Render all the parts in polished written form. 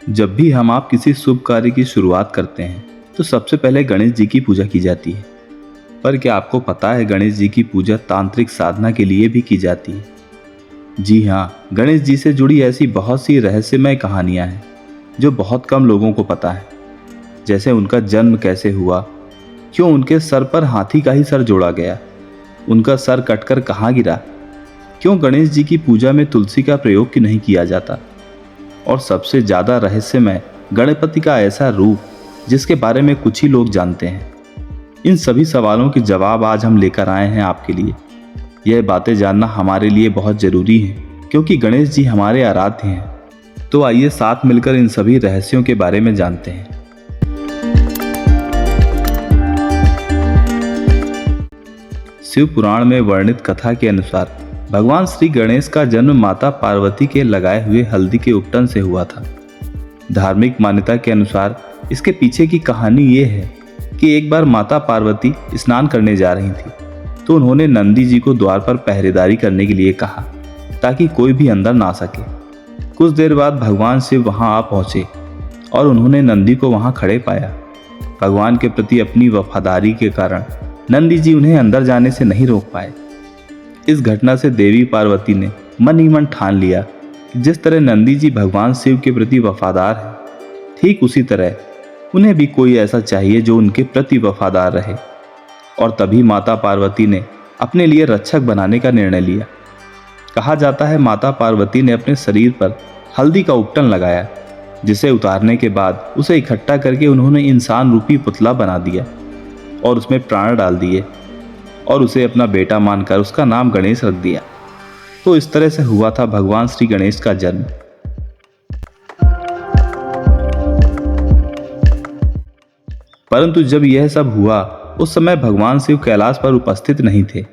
जब भी हम आप किसी शुभ कार्य की शुरुआत करते हैं तो सबसे पहले गणेश जी की पूजा की जाती है। पर क्या आपको पता है गणेश जी की पूजा तांत्रिक साधना के लिए भी की जाती है? जी हाँ, गणेश जी से जुड़ी ऐसी बहुत सी रहस्यमय कहानियां हैं जो बहुत कम लोगों को पता है। जैसे उनका जन्म कैसे हुआ, क्यों उनके सर पर हाथी का ही सर जोड़ा गया, उनका सर कटकर कहाँ गिरा, क्यों गणेश जी की पूजा में तुलसी का प्रयोग क्यों नहीं किया जाता, और सबसे ज्यादा रहस्यमय गणपति का ऐसा रूप जिसके बारे में कुछ ही लोग जानते हैं। इन सभी सवालों के जवाब आज हम लेकर आए हैं आपके लिए। यह बातें जानना हमारे लिए बहुत जरूरी है क्योंकि गणेश जी हमारे आराध्य हैं। तो आइए साथ मिलकर इन सभी रहस्यों के बारे में जानते हैं। शिव पुराण में वर्णित कथा के अनुसार भगवान श्री गणेश का जन्म माता पार्वती के लगाए हुए हल्दी के उपटन से हुआ था। धार्मिक मान्यता के अनुसार इसके पीछे की कहानी ये है कि एक बार माता पार्वती स्नान करने जा रही थी तो उन्होंने नंदी जी को द्वार पर पहरेदारी करने के लिए कहा ताकि कोई भी अंदर ना सके। कुछ देर बाद भगवान शिव वहां आ पहुंचे और उन्होंने नंदी को वहां खड़े पाया। भगवान के प्रति अपनी वफादारी के कारण नंदी जी उन्हें अंदर जाने से नहीं रोक पाए। इस घटना से देवी पार्वती ने मन ही मन ठान लिया कि जिस तरह नंदी जी भगवान शिव के प्रति वफादार है, ठीक उसी तरह उन्हें भी कोई ऐसा चाहिए जो उनके प्रति वफादार रहे। और तभी माता पार्वती ने अपने लिए रक्षक बनाने का निर्णय लिया। कहा जाता है माता पार्वती ने अपने शरीर पर हल्दी का उपटन लगाया, जिसे उतारने के बाद उसे इकट्ठा करके उन्होंने इंसान रूपी पुतला बना दिया और उसमें प्राण डाल दिए और उसे अपना बेटा मानकर उसका नाम गणेश रख दिया। तो इस तरह से हुआ था भगवान श्री गणेश का जन्म। परंतु जब यह सब हुआ उस समय भगवान शिव कैलाश पर उपस्थित नहीं थे,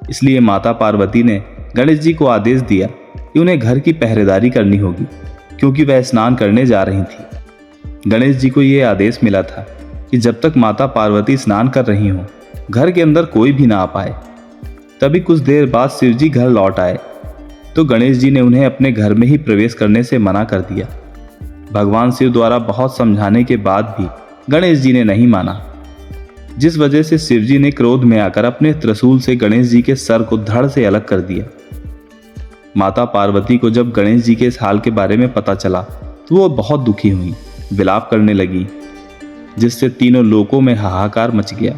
इसलिए माता पार्वती ने गणेश जी को आदेश दिया कि उन्हें घर की पहरेदारी करनी होगी क्योंकि वह स्नान करने जा रही थी। गणेश जी को यह आदेश मिला था कि जब तक माता पार्वती स्नान कर रही हों घर के अंदर कोई भी ना आ पाए। तभी कुछ देर बाद शिव जी घर लौट आए तो गणेश जी ने उन्हें अपने घर में ही प्रवेश करने से मना कर दिया। भगवान शिव द्वारा बहुत समझाने के बाद भी गणेश जी ने नहीं माना, जिस वजह से शिव जी ने क्रोध में आकर अपने त्रिशूल से गणेश जी के सर को धड़ से अलग कर दिया। माता पार्वती को जब गणेश जी के इस हाल के बारे में पता चला तो वो बहुत दुखी हुई, विलाप करने लगी, जिससे तीनों लोकों में हाहाकार मच गया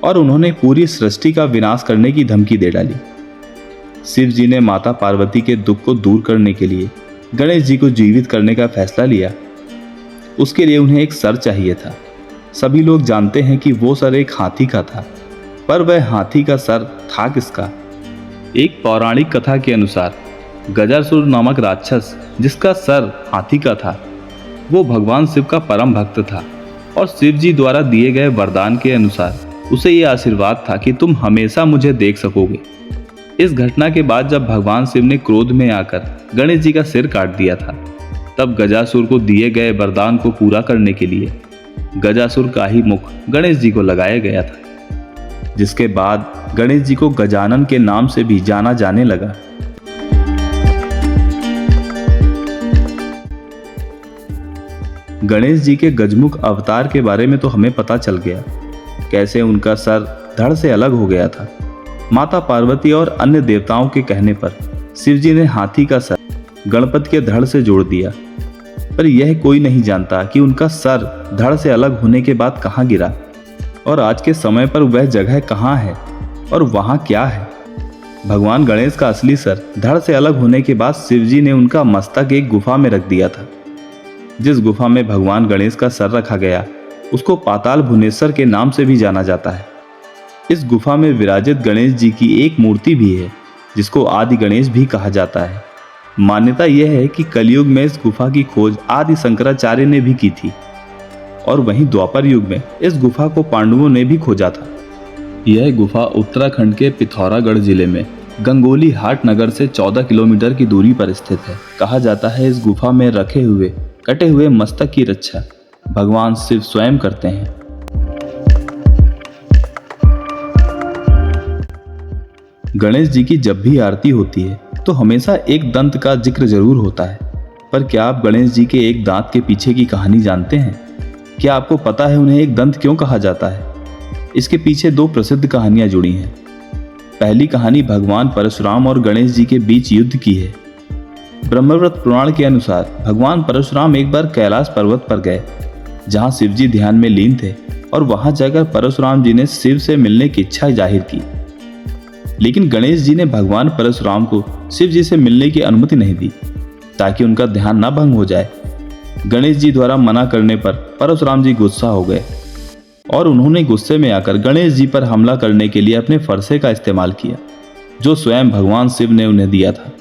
और उन्होंने पूरी सृष्टि का विनाश करने की धमकी दे डाली। शिव जी ने माता पार्वती के दुख को दूर करने के लिए गणेश जी को जीवित करने का फैसला लिया। उसके लिए उन्हें एक सर चाहिए था। सभी लोग जानते हैं कि वो सर एक हाथी का था, पर वह हाथी का सर था किसका? एक पौराणिक कथा के अनुसार गजासुर नामक राक्षस जिसका सर हाथी का था वो भगवान शिव का परम भक्त था और शिव जी द्वारा दिए गए वरदान के अनुसार उसे ये आशीर्वाद था कि तुम हमेशा मुझे देख सकोगे। इस घटना के बाद जब भगवान शिव ने क्रोध में आकर गणेश जी का सिर काट दिया था, तब गजासुर को दिए गए वरदान को पूरा करने के लिए गजासुर का ही मुख गणेश जी को लगाया गया था, जिसके बाद गणेश जी को गजानन के नाम से भी जाना जाने लगा। गणेश जी के गजमुख अवतार के बारे में तो हमें पता चल गया, कैसे उनका सर धड़ से अलग हो गया था। माता पार्वती और अन्य देवताओं के कहने पर शिव जी ने हाथी का सर गणपति के धड़ से जोड़ दिया, पर यह कोई नहीं जानता कि उनका सर धड़ से अलग होने के बाद कहाँ गिरा और आज के समय पर वह जगह कहाँ है और वहाँ क्या है। भगवान गणेश का असली सर धड़ से अलग होने के बाद शिव जी ने उनका मस्तक एक गुफा में रख दिया था। जिस गुफा में भगवान गणेश का सर रखा गया उसको पाताल भुवनेश्वर के नाम से भी जाना जाता है। इस गुफा में विराजित गणेश जी की एक मूर्ति भी है जिसको आदि गणेश भी कहा जाता है। मान्यता यह है कि कलयुग में इस गुफा की खोज आदि शंकराचार्य ने भी की थी और वहीं द्वापर युग में इस गुफा को पांडवों ने भी खोजा था। यह गुफा उत्तराखंड के पिथौरागढ़ जिले में गंगोली हाट नगर से 14 किलोमीटर की दूरी पर स्थित है। कहा जाता है इस गुफा में रखे हुए कटे हुए मस्तक की रक्षा भगवान शिव स्वयं करते हैं। गणेश जी की जब भी आरती होती है तो हमेशा एक दंत का जिक्र जरूर होता है। पर क्या आप गणेश जी के एक दांत के पीछे की कहानी जानते हैं? क्या आपको पता है उन्हें एक दंत क्यों कहा जाता है? इसके पीछे दो प्रसिद्ध कहानियां जुड़ी हैं। पहली कहानी भगवान परशुराम और गणेश जी के बीच युद्ध की है। ब्रह्मव्रत पुराण के अनुसार भगवान परशुराम एक बार कैलाश पर्वत पर गए, जहां शिव जी ध्यान में लीन थे, और वहां जाकर परशुराम जी ने शिव से मिलने की इच्छा जाहिर की। लेकिन गणेश जी ने भगवान परशुराम को शिव जी से मिलने की अनुमति नहीं दी, ताकि उनका ध्यान न भंग हो जाए। गणेश जी द्वारा मना करने पर परशुराम जी गुस्सा हो गए और उन्होंने गुस्से में आकर गणेश जी पर हमला करने के लिए अपने फरसे का इस्तेमाल किया, जो स्वयं भगवान शिव ने उन्हें दिया था।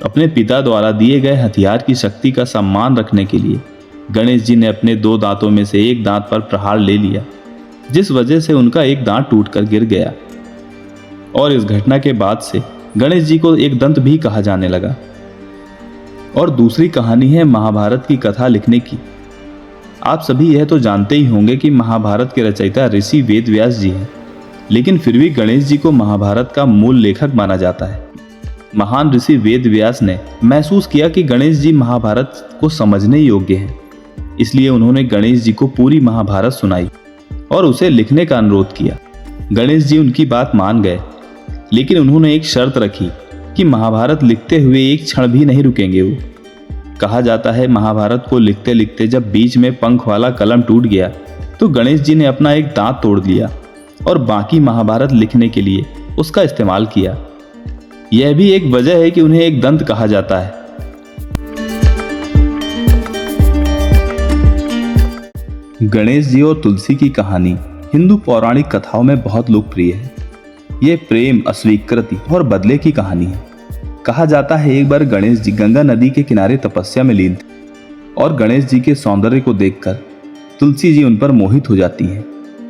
अपने पिता द्वारा दिए गए हथियार की शक्ति का सम्मान रखने के लिए गणेश जी ने अपने दो दांतों में से एक दांत पर प्रहार ले लिया, जिस वजह से उनका एक दांत टूटकर गिर गया। और इस घटना के बाद से गणेश जी को एक दंत भी कहा जाने लगा। और दूसरी कहानी है महाभारत की कथा लिखने की। आप सभी यह तो जानते ही होंगे कि महाभारत के रचयिता ऋषि वेद व्यास जी हैं, लेकिन फिर भी गणेश जी को महाभारत का मूल लेखक माना जाता है। महान ऋषि वेद व्यास ने महसूस किया कि गणेश जी महाभारत को समझने योग्य हैं, इसलिए उन्होंने गणेश जी को पूरी महाभारत सुनाई और उसे लिखने का अनुरोध किया। गणेश जी उनकी बात मान गए, लेकिन उन्होंने एक शर्त रखी कि महाभारत लिखते हुए एक क्षण भी नहीं रुकेंगे वो। कहा जाता है महाभारत को लिखते लिखते जब बीच में पंख वाला कलम टूट गया तो गणेश जी ने अपना एक दांत तोड़ लिया और बाकी महाभारत लिखने के लिए उसका इस्तेमाल किया। यह भी एक वजह है कि उन्हें एक दंत कहा जाता है। गणेश जी और तुलसी की कहानी हिंदू पौराणिक कथाओं में बहुत लोकप्रिय है। ये प्रेम, अस्वीकृति और बदले की कहानी है। कहा जाता है एक बार गणेश जी गंगा नदी के किनारे तपस्या में लीन थे और गणेश जी के सौंदर्य को देखकर तुलसी जी उन पर मोहित हो जाती हैं।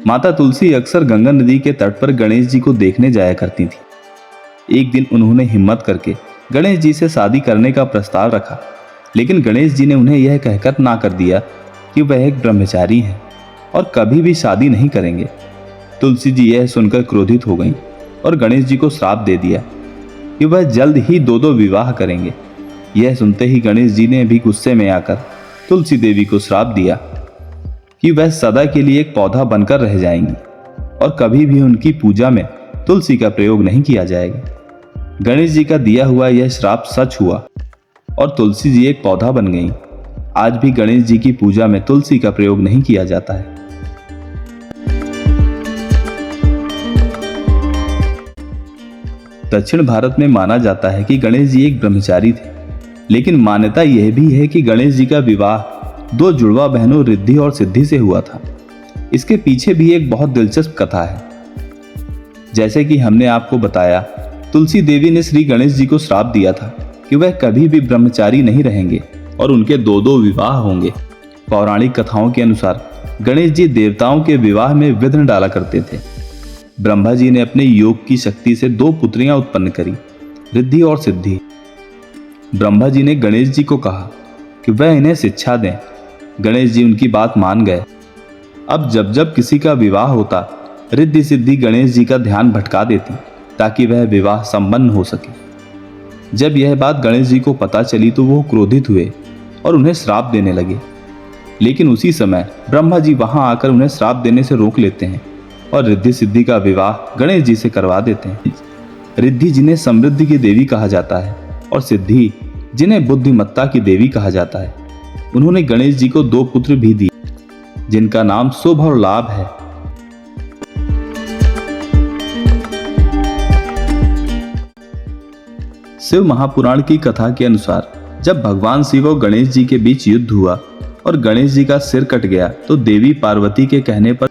माता तुलसी अक्सर गंगा नदी के तट पर गणेश जी को देखने जाया करती थी। एक दिन उन्होंने हिम्मत करके गणेश जी से शादी करने का प्रस्ताव रखा, लेकिन गणेश जी ने उन्हें यह कहकर ना कर दिया कि वह एक ब्रह्मचारी हैं और कभी भी शादी नहीं करेंगे। तुलसी जी यह सुनकर क्रोधित हो गईं और गणेश जी को श्राप दे दिया कि वह जल्द ही दो विवाह करेंगे। यह सुनते ही गणेश जी ने भी गुस्से में आकर तुलसी देवी को श्राप दिया कि वह सदा के लिए एक पौधा बनकर रह जाएंगी और कभी भी उनकी पूजा में तुलसी का प्रयोग नहीं किया जाएगा। गणेश जी का दिया हुआ यह श्राप सच हुआ और तुलसी जी एक पौधा बन गईं। आज भी गणेश जी की पूजा में तुलसी का प्रयोग नहीं किया जाता है। दक्षिण भारत में माना जाता है कि गणेश जी एक ब्रह्मचारी थे, लेकिन मान्यता यह भी है कि गणेश जी का विवाह दो जुड़वा बहनों रिद्धि और सिद्धि से हुआ था। इसके पीछे भी एक बहुत दिलचस्प कथा है। जैसे कि हमने आपको बताया, तुलसी देवी ने श्री गणेश जी को श्राप दिया था कि वह कभी भी ब्रह्मचारी नहीं रहेंगे और उनके दो विवाह होंगे। पौराणिक कथाओं के अनुसार गणेश जी देवताओं के विवाह में विघ्न डाला करते थे। ब्रह्मा जी ने अपने योग की शक्ति से दो पुत्रियां उत्पन्न करी, रिद्धि और सिद्धि। ब्रह्मा जी ने गणेश जी को कहा कि वह इन्हें शिक्षा दें। गणेश जी उनकी बात मान गए। अब जब जब किसी का विवाह होता, रिद्धि सिद्धि गणेश जी का ध्यान भटका देती ताकि वह विवाह संपन्न हो सके। जब यह बात गणेश जी को पता चली तो वो क्रोधित हुए और उन्हें श्राप देने लगे। लेकिन उसी समय ब्रह्मा जी वहां आकर उन्हें श्राप देने से रोक लेते हैं और रिद्धि सिद्धि का विवाह गणेश जी से करवा देते हैं। रिद्धि जिन्हें समृद्धि की देवी कहा जाता है और सिद्धि जिन्हें बुद्धिमत्ता की देवी कहा जाता है, उन्होंने गणेश जी को दो पुत्र भी दिए, जिनका नाम शुभ और लाभ है। शिव महापुराण की कथा के अनुसार जब भगवान शिव और गणेश जी के बीच युद्ध हुआ और गणेश जी का सिर कट गया तो देवी पार्वती के कहने पर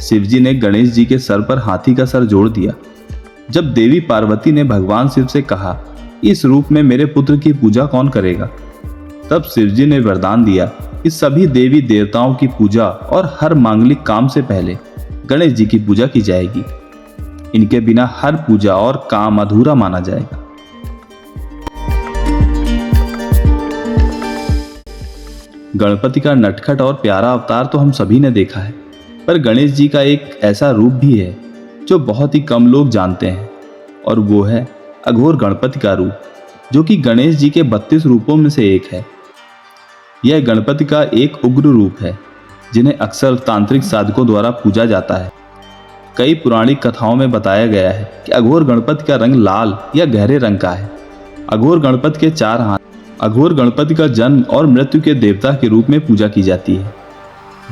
शिव जी ने गणेश जी के सर पर हाथी का सर जोड़ दिया। जब देवी पार्वती ने भगवान शिव से कहा, इस रूप में मेरे पुत्र की पूजा कौन करेगा, तब शिव जी ने वरदान दिया कि सभी देवी देवताओं की पूजा और हर मांगलिक काम से पहले गणेश जी की पूजा की जाएगी। इनके बिना हर पूजा और काम अधूरा माना जाएगा। गणपति का नटखट और प्यारा अवतार तो हम सभी ने देखा है, पर गणेश जी का एक ऐसा रूप भी है जो बहुत ही कम लोग जानते हैं, और वो है अघोर गणपति का रूप, जो कि गणेश जी के 32 रूपों में से एक है। यह गणपति का एक उग्र रूप है जिन्हें अक्सर तांत्रिक साधकों द्वारा पूजा जाता है। कई पौराणिक कथाओं में बताया गया है कि अघोर गणपति का रंग लाल या गहरे रंग का है। अघोर गणपति के 4 हाथ। अघोर गणपति का जन्म और मृत्यु के देवता के रूप में पूजा की जाती है।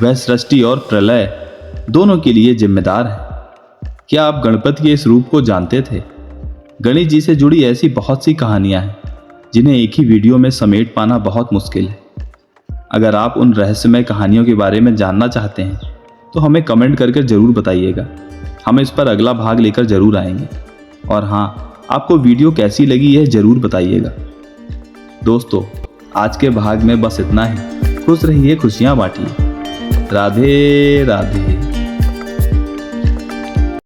वह सृष्टि और प्रलय दोनों के लिए जिम्मेदार है। क्या आप गणपति के इस रूप को जानते थे? गणेश जी से जुड़ी ऐसी बहुत सी कहानियां हैं जिन्हें एक ही वीडियो में समेट पाना बहुत मुश्किल है। अगर आप उन रहस्यमय कहानियों के बारे में जानना चाहते हैं तो हमें कमेंट करके जरूर बताइएगा। हम इस पर अगला भाग लेकर जरूर आएंगे। और हाँ, आपको वीडियो कैसी लगी यह जरूर बताइएगा। दोस्तों, आज के भाग में बस इतना ही। खुश रहिए, खुशियां बांटिए। राधे राधे।